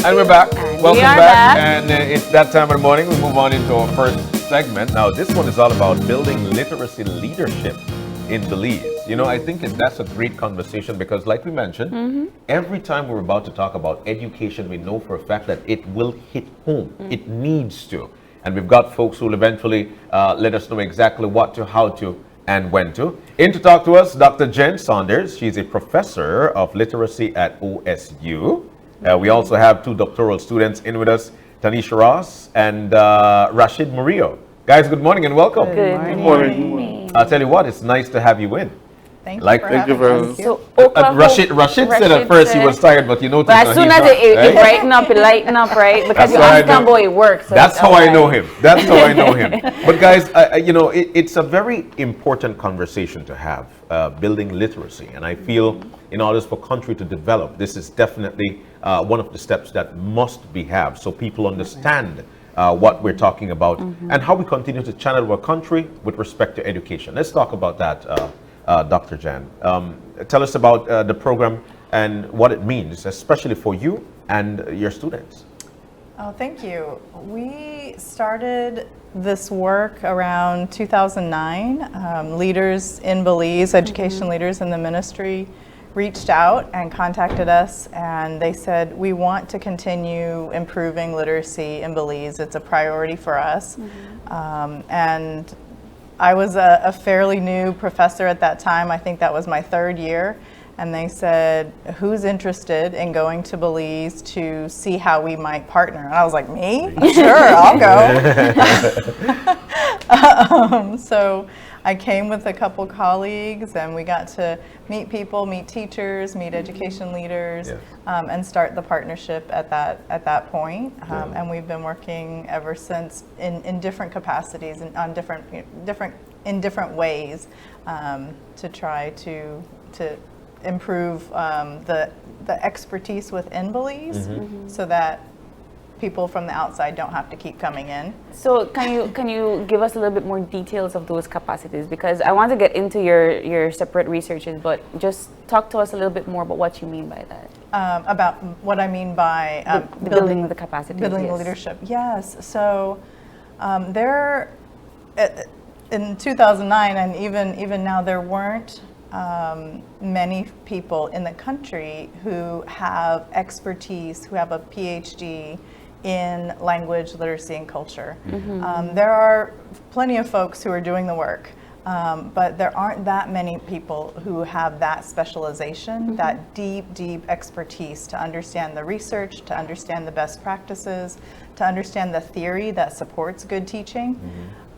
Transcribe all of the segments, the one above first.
And we're back. And Welcome we are back. back. And it's that time of the morning. We move on into our first segment. Now, this one is all about building literacy leadership in Belize. You know, I think that's a great conversation because, like we mentioned, every time we're about to talk about education, we know for a fact that it will hit home. It needs to. And we've got folks who will eventually let us know exactly what to, how to, and when to. In to talk to us, Dr. Jenn Saunders. She's a professor of literacy at OSU. We also have two doctoral students in with us, Tanesha Ross and Rashid Murrillo. Guys, good morning and welcome. Good morning. I'll tell you what, it's nice to have you in. Thank Like- you for Thank you having very us. So, Oklahoma, Rashid said at first he was tired, but you noticed But as that soon he's as not, it right? brighten up, it lighten up, right? Because you That's how I understand know. how it works. So That's it's how I alright. know him. That's how I know him. But guys, you know, it's a very important conversation to have, building literacy. And I feel in order for country to develop, this is definitely one of the steps that must be had so people understand what we're talking about and how we continue to channel our country with respect to education. Let's talk about that, Dr. Jenn. Tell us about the program and what it means, especially for you and your students. Oh, thank you. We started this work around 2009. Leaders in Belize, education leaders in the ministry, reached out and contacted us, and they said, we want to continue improving literacy in Belize. It's a priority for us. And I was a fairly new professor at that time. I think that was my third year. And they said, who's interested in going to Belize to see how we might partner? And I was like, me? Sure, I'll go. So I came with a couple colleagues, and we got to meet people, meet teachers, meet education leaders, and start the partnership at that point. And we've been working ever since in different capacities and on different ways to try to improve the expertise within Belize, so that people from the outside don't have to keep coming in. So can you give us a little bit more details of those capacities? Because I want to get into your separate researches, but just talk to us a little bit more about what you mean by that. About what I mean by The building the capacities. building the yes. leadership. Yes. So there, in 2009, and even now, there weren't many people in the country who have expertise, who have a PhD in language, literacy, and culture. There are plenty of folks who are doing the work, but there aren't that many people who have that specialization, that deep expertise to understand the research, to understand the best practices, to understand the theory that supports good teaching.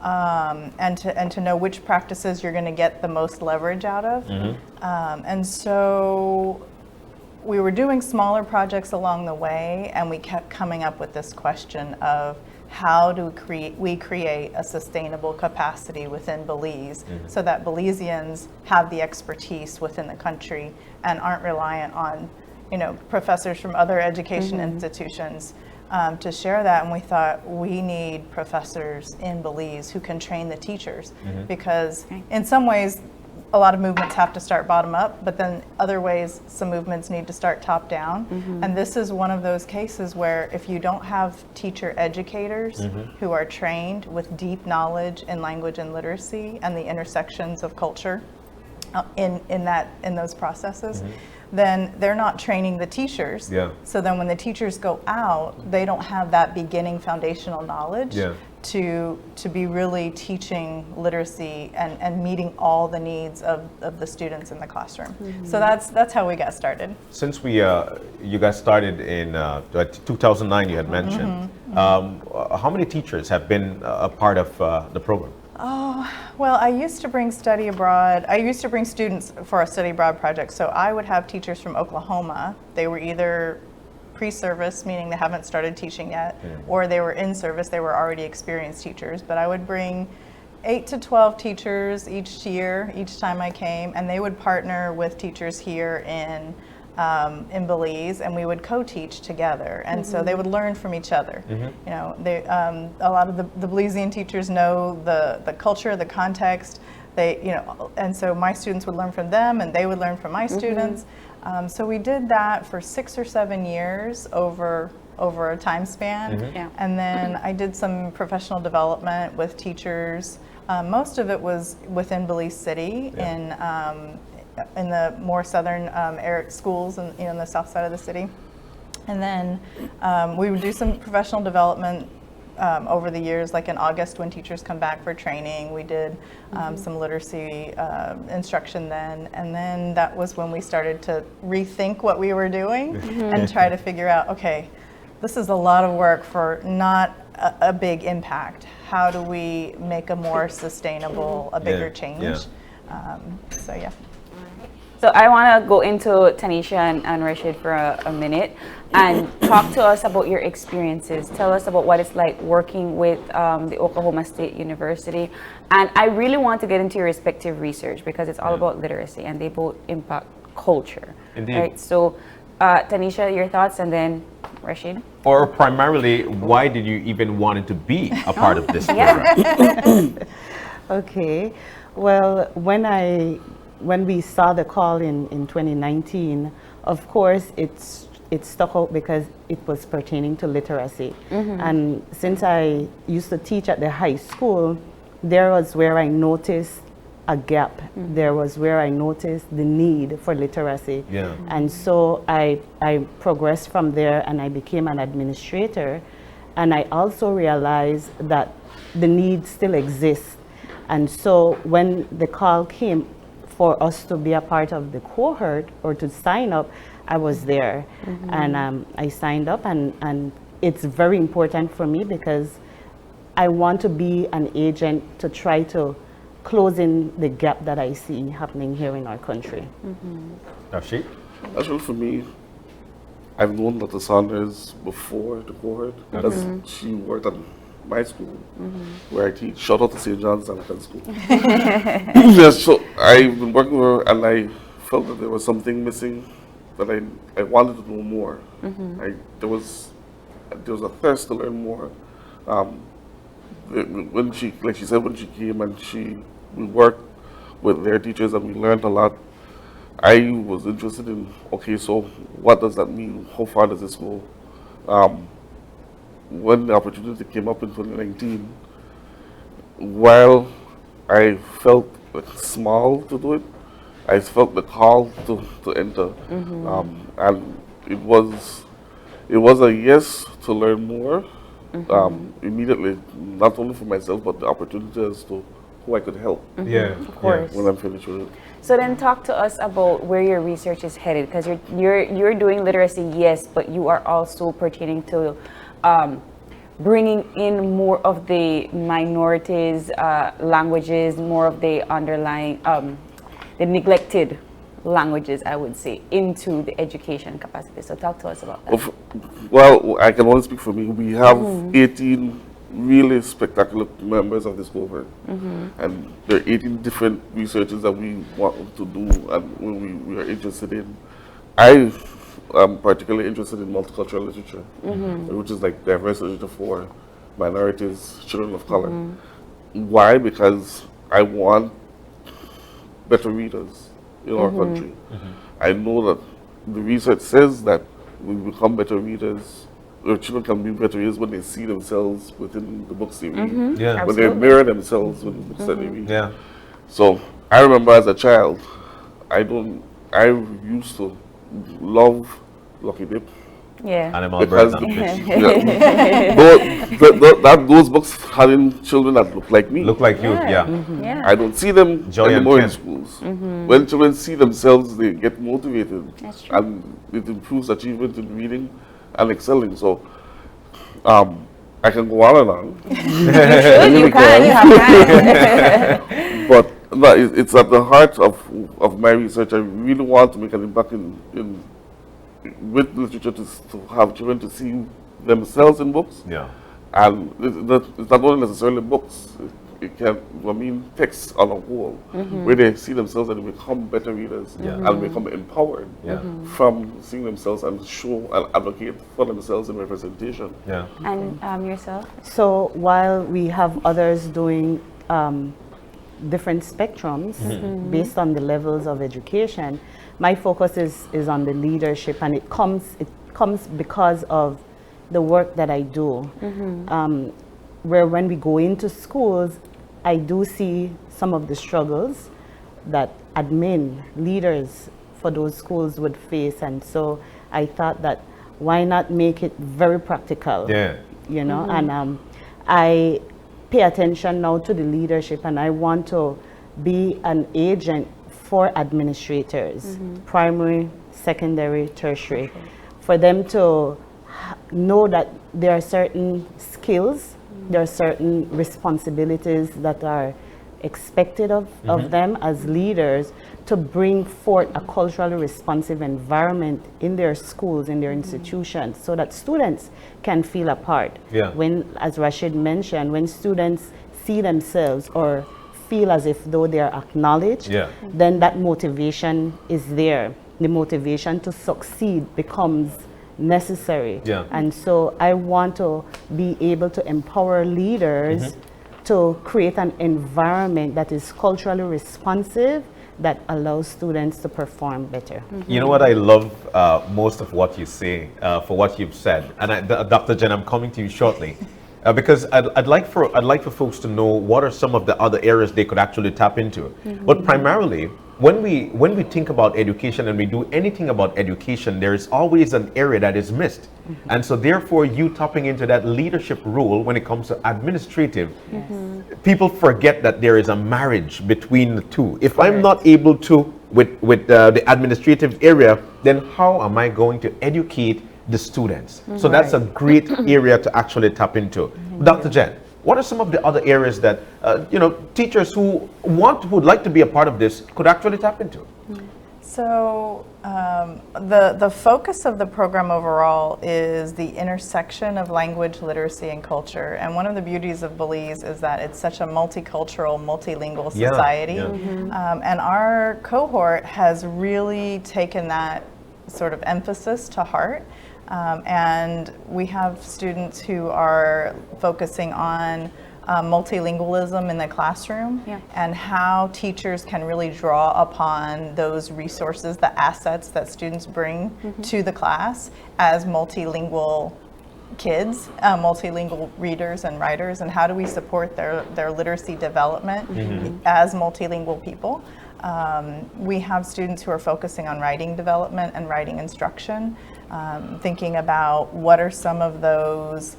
And to know which practices you're going to get the most leverage out of. And so we were doing smaller projects along the way, and we kept coming up with this question of how do we create a sustainable capacity within Belize so that Belizeans have the expertise within the country and aren't reliant on, professors from other education institutions to share that. And we thought, we need professors in Belize who can train the teachers, because in some ways a lot of movements have to start bottom up, but then other ways some movements need to start top down. And this is one of those cases where if you don't have teacher educators who are trained with deep knowledge in language and literacy and the intersections of culture in those processes, then they're not training the teachers. So then when the teachers go out, they don't have that beginning foundational knowledge to be really teaching literacy and meeting all the needs of the students in the classroom. So that's how we got started. Since you guys started in 2009, you had mentioned, how many teachers have been a part of the program? Oh, well, I used to bring study abroad. I used to bring students for a study abroad project. So I would have teachers from Oklahoma. They were either pre-service, meaning they haven't started teaching yet, or they were in service. They were already experienced teachers. But I would bring 8 to 12 teachers each year, each time I came, and they would partner with teachers here in Belize, and we would co-teach together, and so they would learn from each other. A lot of the Belizean teachers know the culture, the context. And so my students would learn from them, and they would learn from my students. So we did that for 6 or 7 years over over a time span. Yeah. And then I did some professional development with teachers. Most of it was within Belize City in the more southern schools and in the south side of the city. And then we would do some professional development over the years, like in August when teachers come back for training, we did some literacy instruction then. And then that was when we started to rethink what we were doing and try to figure out, okay, this is a lot of work for not a big impact. How do we make a more sustainable, a bigger change? So yeah. So I want to go into Tanesha and Rashid for a minute and talk to us about your experiences. Tell us about what it's like working with the Oklahoma State University. And I really want to get into your respective research because it's all about literacy and they both impact culture. Indeed. Right? So Tanesha, your thoughts, and then Rashid. Or primarily, why did you even want to be a part of this program? Okay. Well, when we saw the call in 2019, of course, it stuck out because it was pertaining to literacy. And since I used to teach at the high school, there was where I noticed a gap. There was where I noticed the need for literacy. And so I progressed from there and I became an administrator. And I also realized that the need still exists. And so when the call came for us to be a part of the cohort or to sign up, I was there. And I signed up and it's very important for me because I want to be an agent to try to close in the gap that I see happening here in our country. Rashid? Actually, for me, I've known Dr. Saunders before the cohort because she worked at my school where I teach. Shout out to St. John's Anglican School. Yes, so I've been working with her and I felt that there was something missing that I wanted to know more. There was a thirst to learn more. When she, like she said, when she came and we worked with their teachers and we learned a lot, I was interested in, okay, so what does that mean? How far does this go? When the opportunity came up in 2019, while I felt small to do it, I felt the call to enter. And it was a yes to learn more immediately, not only for myself, but the opportunity as to who I could help Of course. when I'm finished with it. So then talk to us about where your research is headed because you're doing literacy, yes, but you are also pertaining to bringing in more of the minorities languages, more of the underlying, the neglected languages, I would say, into the education capacity. So talk to us about that. Well, I can only speak for me. We have 18 really spectacular members of this cohort. And there are 18 different researches that we want to do and we are interested in. I'm particularly interested in multicultural literature, which is like diverse literature for minorities, children of color. Why? Because I want better readers in our country. I know that the research says that we become better readers, or children can be better readers when they see themselves within the books they read, when they mirror themselves with the books that they read. So I remember as a child, I used to love Lucky Dip. Animal Birds and Fish. Those books having children that look like me. Look like you, I don't see them Joy anymore in and schools. When children see themselves, they get motivated, and it improves achievement in reading and excelling. So, I can go on and on. You can. But no, it's at the heart of my research. I really want to make an impact in with literature to have children to see themselves in books. And it's not only necessarily books. It can, texts on a whole, where they see themselves and they become better readers and become empowered from seeing themselves and show and advocate for themselves in representation. And yourself? So while we have others doing different spectrums based on the levels of education, my focus is on the leadership, and it comes because of the work that I do, where when we go into schools, I do see some of the struggles that admin leaders for those schools would face, and so I thought that why not make it very practical, you know, and I pay attention now to the leadership, and I want to be an agent for administrators, primary, secondary, tertiary, for them to know that there are certain skills, there are certain responsibilities that are expected of them as leaders to bring forth a culturally responsive environment in their schools, in their institutions, so that students can feel a part. When, as Rashid mentioned, when students see themselves or feel as if though they are acknowledged, then that motivation is there. The motivation to succeed becomes necessary. And so I want to be able to empower leaders to create an environment that is culturally responsive, that allows students to perform better. You know what I love most of what you say, for what you've said, and Dr. Jenn, I'm coming to you shortly, because I'd like for folks to know what are some of the other areas they could actually tap into. But primarily, when we think about education and we do anything about education, there is always an area that is missed. And so therefore, you tapping into that leadership role when it comes to administrative, people forget that there is a marriage between the two. If I'm not able to with the administrative area, then how am I going to educate the students? So that's a great area to actually tap into. Dr. Jenn, what are some of the other areas that teachers who would like to be a part of this could actually tap into? So the focus of the program overall is the intersection of language, literacy, and culture. And one of the beauties of Belize is that it's such a multicultural, multilingual society. And our cohort has really taken that sort of emphasis to heart. And we have students who are focusing on multilingualism in the classroom and how teachers can really draw upon those resources, the assets that students bring to the class as multilingual kids, multilingual readers and writers, and how do we support their literacy development as multilingual people. We have students who are focusing on writing development and writing instruction, thinking about what are some of those,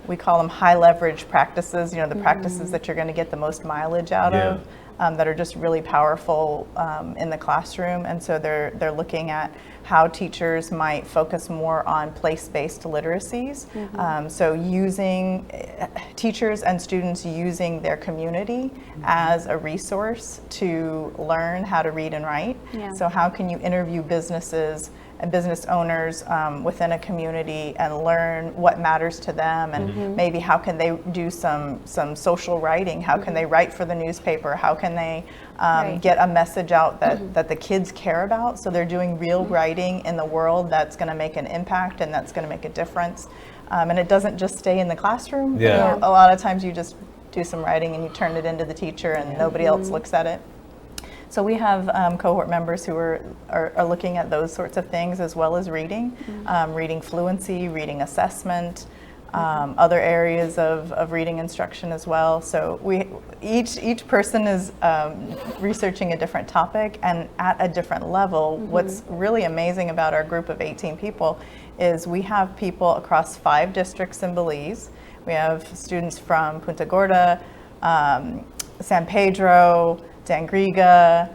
we call them high leverage practices, the practices that you're going to get the most mileage out of, that are just really powerful in the classroom. And so they're looking at how teachers might focus more on place-based literacies. So using teachers and students using their community as a resource to learn how to read and write. So how can you interview businesses and business owners within a community and learn what matters to them, and maybe how can they do some social writing, how can they write for the newspaper, how can they get a message out that the kids care about, so they're doing real writing in the world that's going to make an impact and that's going to make a difference. And it doesn't just stay in the classroom. A lot of times you just do some writing and you turn it into the teacher and nobody else looks at it. So we have cohort members who are looking at those sorts of things, as well as reading, reading fluency, reading assessment, other areas of reading instruction as well. So each person is researching a different topic and at a different level. What's really amazing about our group of 18 people is we have people across 5 districts in Belize. We have students from Punta Gorda, San Pedro, Dangriga,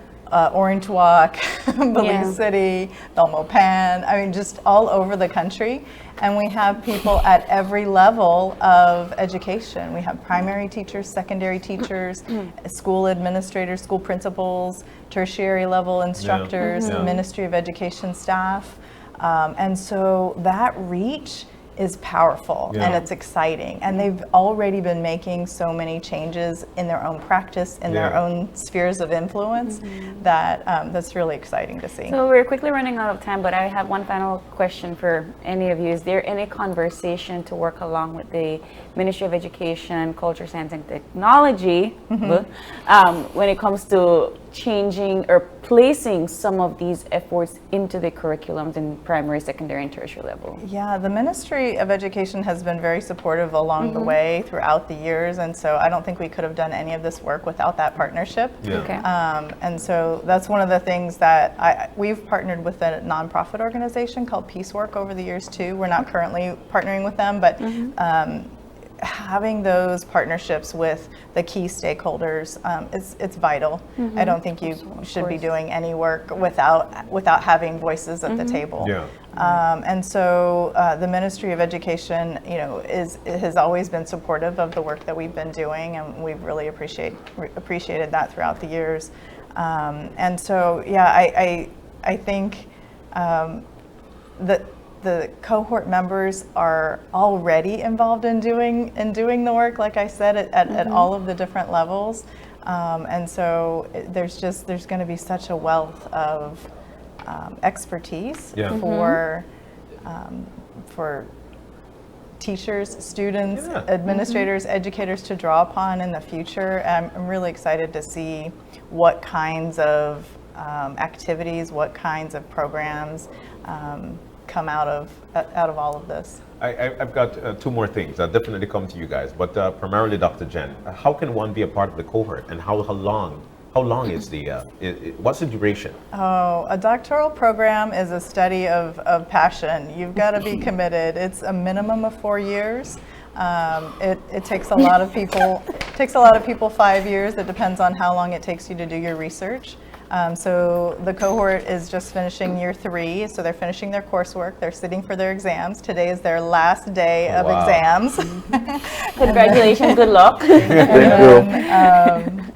Orange Walk, Belize City, Belmopan, I mean, just all over the country. And we have people at every level of education. We have primary teachers, secondary teachers, school administrators, school principals, tertiary level instructors, Ministry of Education staff. And so that reach is powerful and it's exciting, and they've already been making so many changes in their own practice, in their own spheres of influence, that that's really exciting to see. So we're quickly running out of time, but I have one final question for any of you. Is there any conversation to work along with the Ministry of Education, Culture, Science and Technology when it comes to changing or placing some of these efforts into the curriculums in primary, secondary, and tertiary level? Yeah, the Ministry of Education has been very supportive along the way throughout the years, and so I don't think we could have done any of this work without that partnership. Yeah. Okay. And so that's one of the things that we've partnered with a nonprofit organization called Peace Work over the years too. We're not currently partnering with them, but having those partnerships with the key stakeholders, it's vital. I don't think you should be doing any work without having voices at the table. Yeah. And so the Ministry of Education, has always been supportive of the work that we've been doing, and we've really appreciated that throughout the years. And so, yeah, I think that the cohort members are already involved in doing the work, like I said, at all of the different levels. And so there's going to be such a wealth of expertise for teachers, students, administrators, educators to draw upon in the future. I'm really excited to see what kinds of activities, what kinds of programs come out of all of this. I've got two more things. I'll definitely come to you guys, but primarily Dr. Jenn, how can one be a part of the cohort, and how long is the, what's the duration? Oh, a doctoral program is a study of passion. You've got to be committed. It's a minimum of 4 years. It takes a lot of people 5 years. It depends on how long it takes you to do your research. So the cohort is just finishing year 3, so they're finishing their coursework, they're sitting for their exams. Today is their last day of exams. Congratulations, good luck.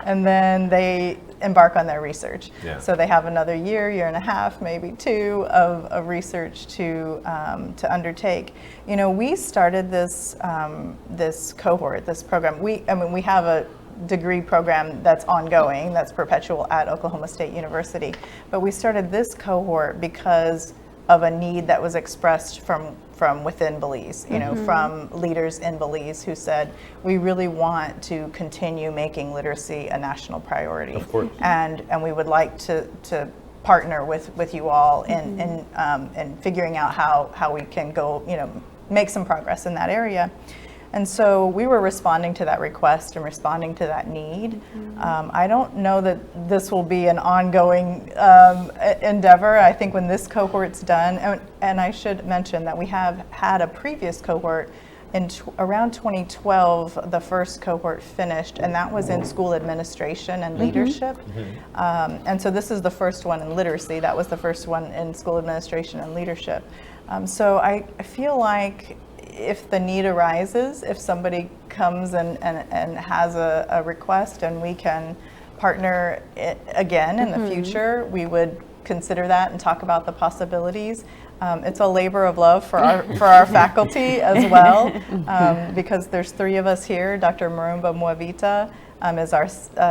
And then they embark on their research. Yeah. So they have another year and a half, maybe 2 of research to undertake. We started this cohort, this program. We have a degree program that's ongoing, that's perpetual at Oklahoma State University. But we started this cohort because of a need that was expressed from within Belize, from leaders in Belize who said, we really want to continue making literacy a national priority. Of course. And we would like to partner with you all in figuring out how we can go, make some progress in that area. And so we were responding to that request and responding to that need. I don't know that this will be an ongoing endeavor. I think when this cohort's done, and I should mention that we have had a previous cohort in around 2012, the first cohort finished, and that was in school administration and leadership. And so this is the first one in literacy. That was the first one in school administration and leadership. So I feel like if the need arises, if somebody comes and has a request and we can partner again in the future, we would consider that and talk about the possibilities. It's a labor of love for our faculty as well, because there's 3 of us here. Dr. Marumba Muavita is our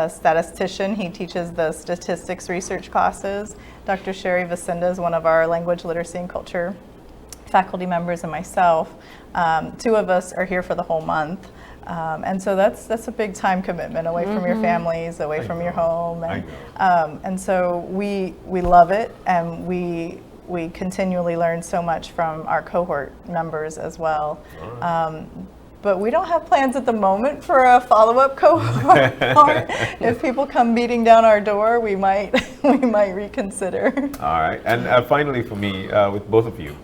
statistician. He teaches the statistics research classes. Dr. Sherry Vacinda is one of our language literacy and culture faculty members, and myself. 2 of us are here for the whole month. And so that's a big time commitment away from your families, away from your home. And so we love it, and we continually learn so much from our cohort members as well. But we don't have plans at the moment for a follow-up cohort. If people come beating down our door, we might reconsider. All right. And finally for me, with both of you,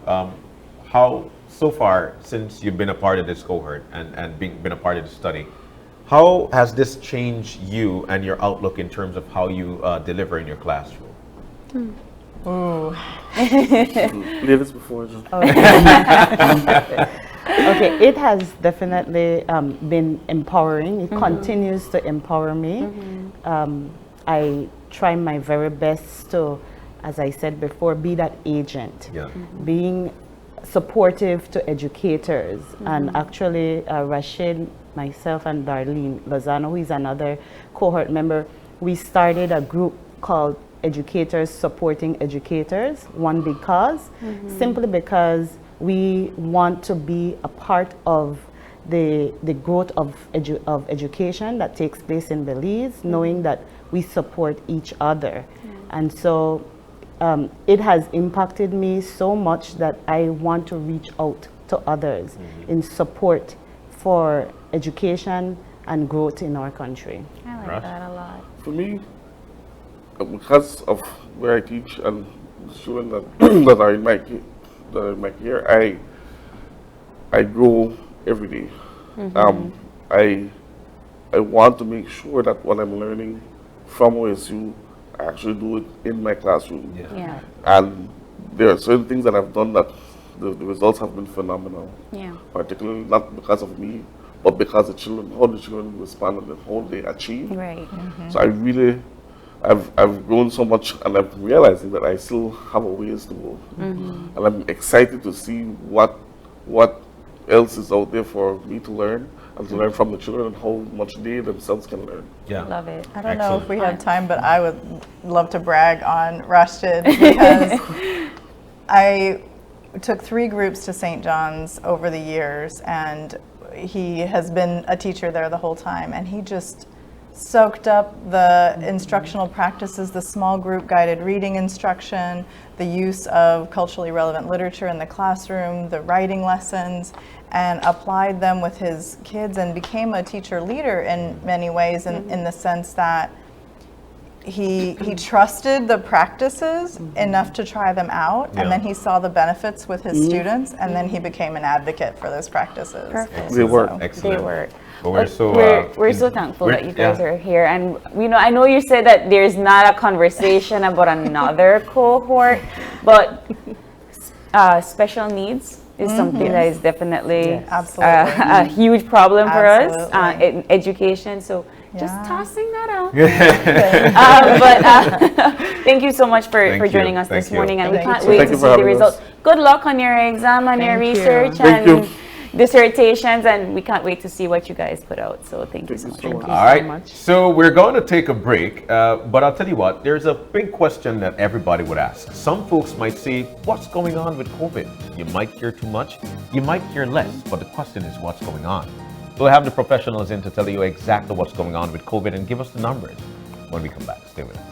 how, so far, since you've been a part of this cohort and been a part of the study, how has this changed you and your outlook in terms of how you deliver in your classroom? Ooh. Ladies before. Okay, it has definitely been empowering. It continues to empower me. I try my very best to, as I said before, be that agent, being supportive to educators. And actually, Rashid, myself, and Darlene Lozano, who is another cohort member, we started a group called Educators Supporting Educators, One Big Cause, simply because we want to be a part of the growth of education that takes place in Belize, knowing that we support each other. And so it has impacted me so much that I want to reach out to others in support for education and growth in our country. I like Rush? that a lot. For me, because of where I teach and the students that, that are in my care, I grow every day. I want to make sure that what I'm learning from OSU, I actually do it in my classroom. Yeah. And there are certain things that I've done that the results have been phenomenal. Yeah. Particularly not because of me, but because how the children respond and how they achieve. Right. So I've grown so much, and I'm realizing that I still have a ways to go. And I'm excited to see what else is out there for me to learn, and to learn from the children and how much they themselves can learn. Yeah. Love it. I don't know if we Excellent. have time, but I would love to brag on Rashid because I took 3 groups to St. John's over the years, and he has been a teacher there the whole time, and he just soaked up the instructional practices, the small group guided reading instruction, the use of culturally relevant literature in the classroom, the writing lessons, and applied them with his kids and became a teacher leader in many ways in the sense that he trusted the practices enough to try them out, Yeah. and then he saw the benefits with his students, and then he became an advocate for those practices. Perfect. They work. Excellent. They work. But we're so we're so thankful that you guys yeah. are here, and I know you said that there's not a conversation about another cohort, but special needs is something that is definitely Absolutely. a huge problem for us Absolutely. in education. So just Yeah. tossing that out. But thank you so much for Thank you. joining us Thank this you. morning, and we Thank can't you. wait Thank to you see for the having results. us. Good luck on your exam and your Thank you. research Thank and you. dissertations, and we can't wait to see what you guys put out. So thank you so much. so much. All right, much. so we're going to take a break, but I'll tell you what, there's a big question that everybody would ask. Some folks might say, what's going on with COVID? You might hear too much, you might hear less, but the question is what's going on? We'll have the professionals in to tell you exactly what's going on with COVID and give us the numbers when we come back. Stay with us.